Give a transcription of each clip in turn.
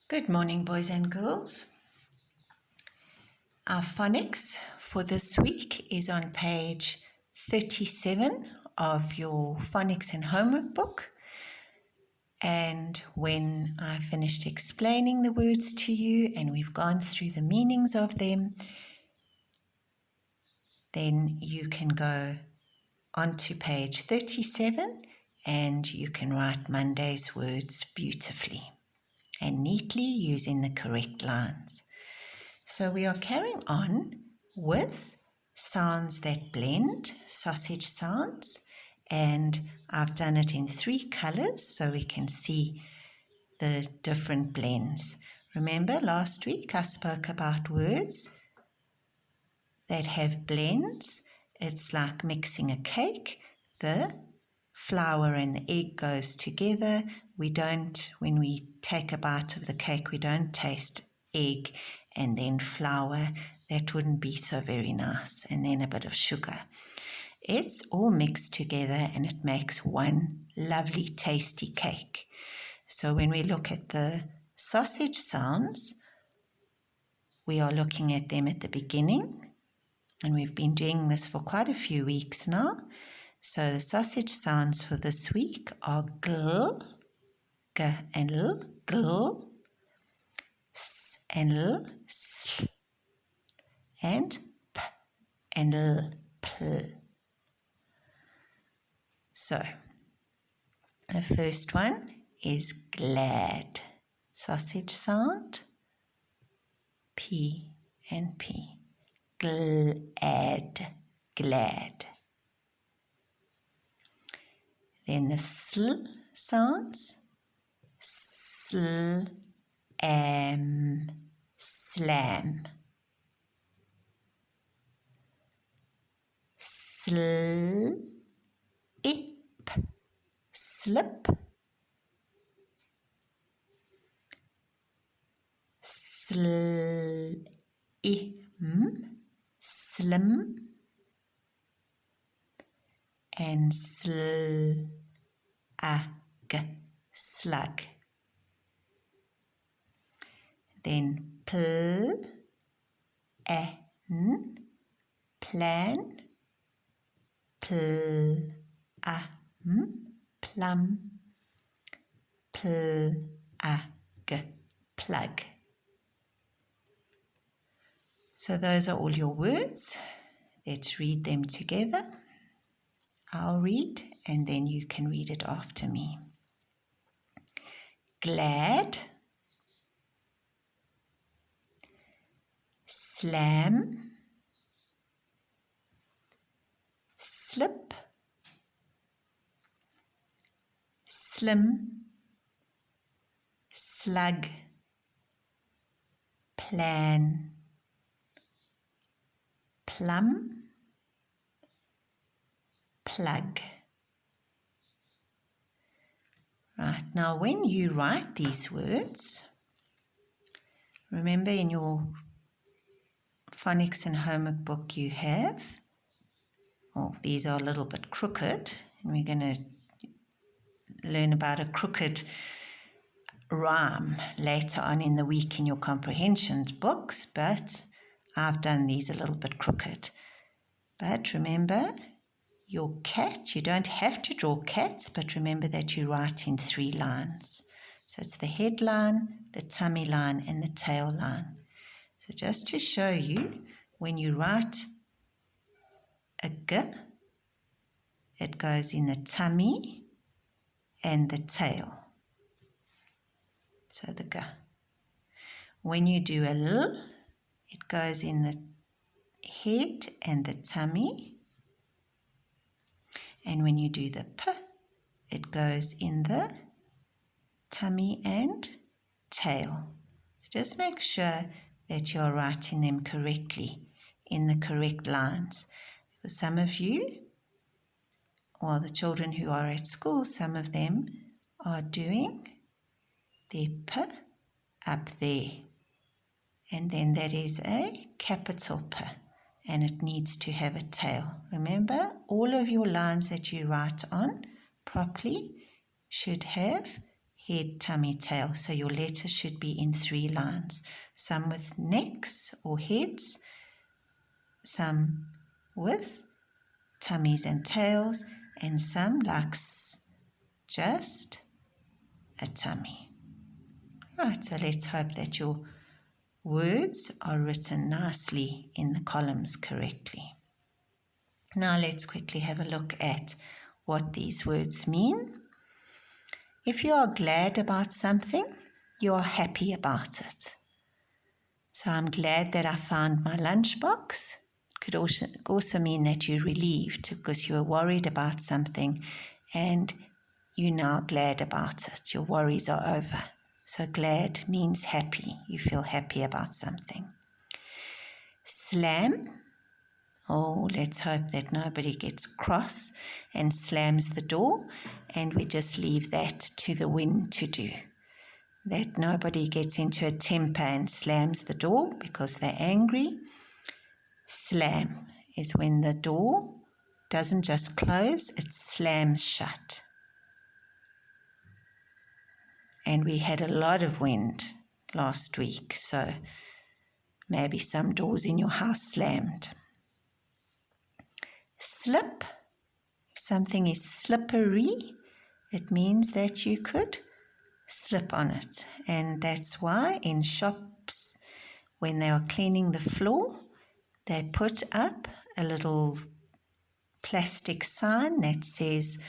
Good morning, boys and girls. Our phonics for this week is on page 37 of your phonics and homework book. And when I finished explaining the words to you and we've gone through the meanings of them, then you can go onto page 37 and you can write Monday's words beautifully and neatly using the correct lines. So we are carrying on with sounds that blend, sausage sounds, and I've done it in 3 colors so we can see the different blends. Remember last week I spoke about words that have blends. It's like mixing a cake. The flour and the egg goes together. When we take a bite of the cake, we don't taste egg and then flour. That wouldn't be so very nice. And then a bit of sugar. It's all mixed together and it makes one lovely tasty cake. So when we look at the sausage sounds, we are looking at them at the beginning. And we've been doing this for quite a few weeks now. So the sausage sounds for this week are gl, g and l, gl, s and l, sl, and p and l, pl. So the first one is glad. Sausage sound, P and P. Glad, glad. Then the sl sounds, slam, slam. Slip, slip. Slim, slim. And slag, slug. Then plan, plan. Plum, plum. Plag, plug. So those are all your words. Let's read them together. I'll read and then you can read it after me. Glad, slam, slip, slim, slug, plan, plum, plug. Right, now when you write these words, remember in your phonics and homework book you have, these are a little bit crooked, and we're going to learn about a crooked rhyme later on in the week in your comprehension books, but I've done these a little bit crooked. But remember, your cat, you don't have to draw cats, but remember that you write in 3 lines. So it's the head line, the tummy line, and the tail line. So just to show you, when you write a g, it goes in the tummy and the tail. So the g. When you do a l, it goes in the head and the tummy. And when you do the p, it goes in the tummy and tail. So just make sure that you're writing them correctly in the correct lines. Because some of you, or the children who are at school, some of them are doing their p up there. And then that is a capital P. And it needs to have a tail. Remember, all of your lines that you write on properly should have head, tummy, tail. So your letters should be in 3 lines. Some with necks or heads, some with tummies and tails, and some like just a tummy. Right, so let's hope that your words are written nicely in the columns correctly. Now let's quickly have a look at what these words mean. If you are glad about something, you are happy about it. So I'm glad that I found my lunchbox. It could also mean that you're relieved because you were worried about something and you're now glad about it. Your worries are over. So glad means happy. You feel happy about something. Slam. Oh, let's hope that nobody gets cross and slams the door, and we just leave that to the wind to do. That nobody gets into a temper and slams the door because they're angry. Slam is when the door doesn't just close, it slams shut. And we had a lot of wind last week, so maybe some doors in your house slammed. Slip. If something is slippery, it means that you could slip on it. And that's why in shops, when they are cleaning the floor, they put up a little plastic sign that says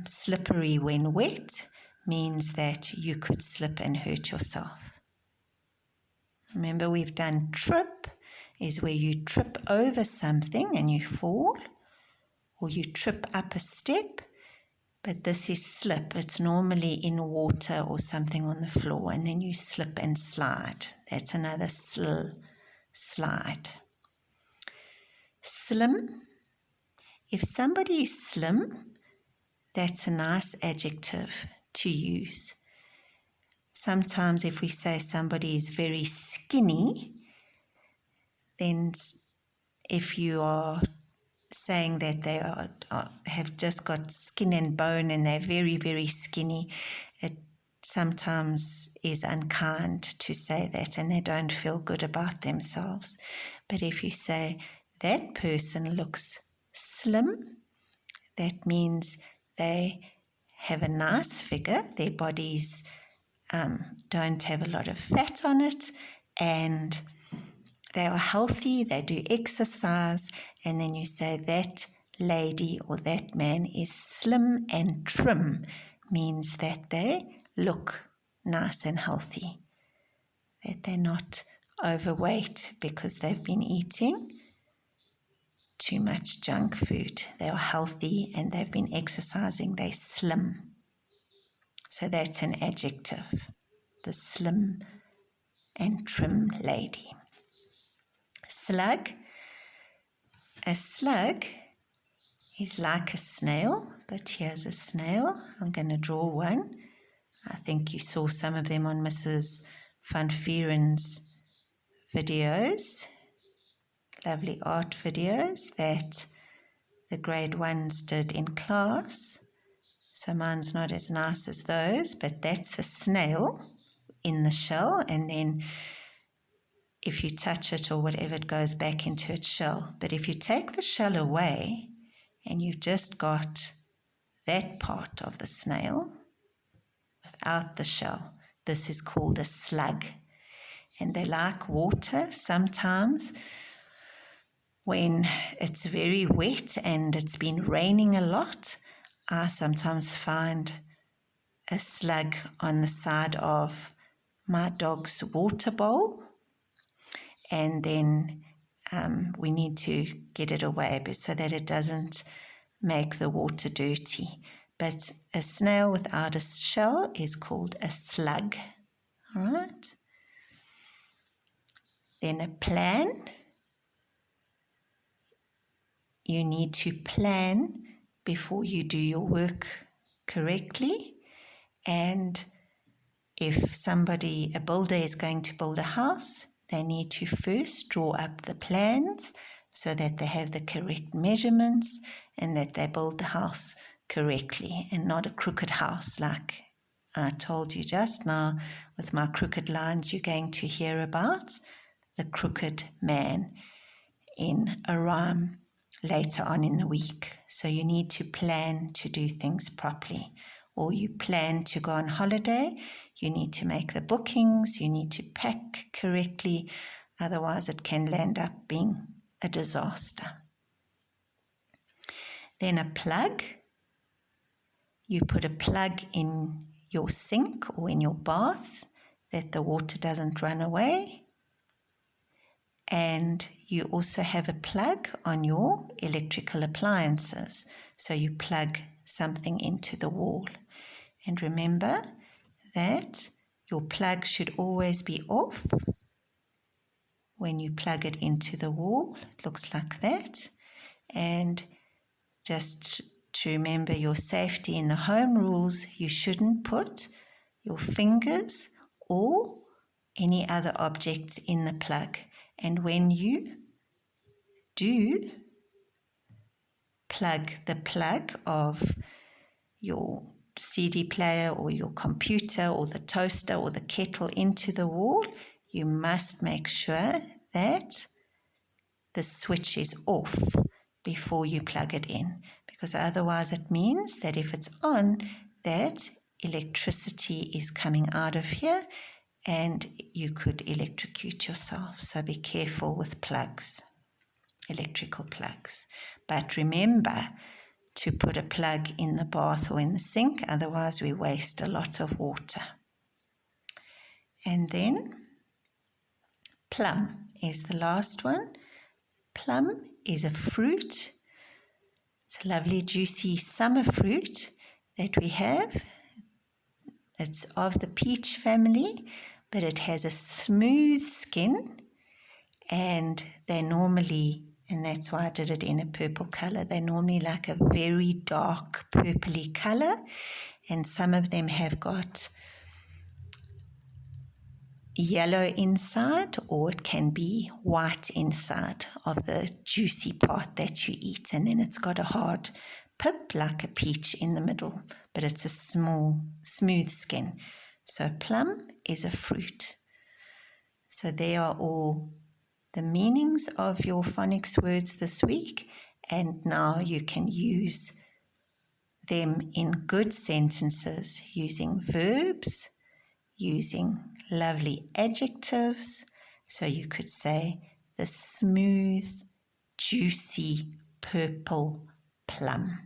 slippery when wet, means that you could slip and hurt yourself. Remember, we've done trip is where you trip over something and you fall, or you trip up a step, but this is slip. It's normally in water or something on the floor, and then you slip and slide. That's another slide. Slim. If somebody is slim, that's a nice adjective to use. Sometimes if we say somebody is very skinny, then if you are saying that they have just got skin and bone and they're very, very skinny, it sometimes is unkind to say that and they don't feel good about themselves. But if you say that person looks slim, that means they have a nice figure, their bodies don't have a lot of fat on it, and they are healthy, they do exercise, and then you say that lady or that man is slim and trim, means that they look nice and healthy, that they're not overweight because they've been eating too much junk food. They are healthy and they've been exercising, they're slim. So that's an adjective, the slim and trim lady. Slug. A slug is like a snail, but here's a snail. I'm going to draw one. I think you saw some of them on Mrs. Van Vieren's videos, lovely art videos that the grade 1s did in class. So mine's not as nice as those, but that's a snail in the shell, and then if you touch it or whatever, it goes back into its shell. But if you take the shell away and you've just got that part of the snail without the shell, this is called a slug. And they like water sometimes. When it's very wet and it's been raining a lot, I sometimes find a slug on the side of my dog's water bowl, and then we need to get it away so that it doesn't make the water dirty. But a snail without a shell is called a slug. All right? Then a plan. You need to plan before you do your work correctly. And if a builder is going to build a house, they need to first draw up the plans so that they have the correct measurements and that they build the house correctly and not a crooked house like I told you just now with my crooked lines, you're going to hear about the crooked man in a rhyme later on in the week. So you need to plan to do things properly. Or you plan to go on holiday, you need to make the bookings, you need to pack correctly, otherwise it can land up being a disaster. Then a plug. You put a plug in your sink or in your bath that the water doesn't run away. And you also have a plug on your electrical appliances. So you plug something into the wall. And remember that your plug should always be off when you plug it into the wall. It looks like that. And just to remember your safety in the home rules, you shouldn't put your fingers or any other objects in the plug. And when you do plug the plug of your CD player or your computer or the toaster or the kettle into the wall, you must make sure that the switch is off before you plug it in, because otherwise it means that if it's on, that electricity is coming out of here and you could electrocute yourself. So be careful with plugs, electrical plugs. But remember to put a plug in the bath or in the sink, otherwise we waste a lot of water. And then plum is the last one. Plum is a fruit. It's a lovely juicy summer fruit that we have. It's of the peach family, but it has a smooth skin, and they normally, and that's why I did it in a purple color, they're normally like a very dark purpley color, and some of them have got yellow inside, or it can be white inside of the juicy part that you eat, and then it's got a hard pip like a peach in the middle, but it's a small, smooth skin. So plum is a fruit. So there are all the meanings of your phonics words this week, and now you can use them in good sentences using verbs, using lovely adjectives. So you could say the smooth, juicy purple plum.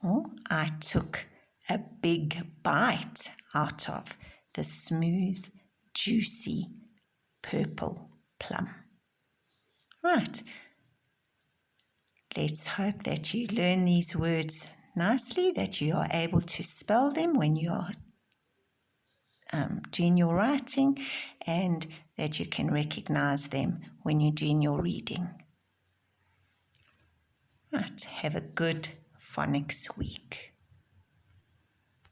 Or I took a big bite out of the smooth, juicy purple plum. Right. Let's hope that you learn these words nicely, that you are able to spell them when you are doing your writing, and that you can recognize them when you're doing your reading. Right. Have a good phonics week.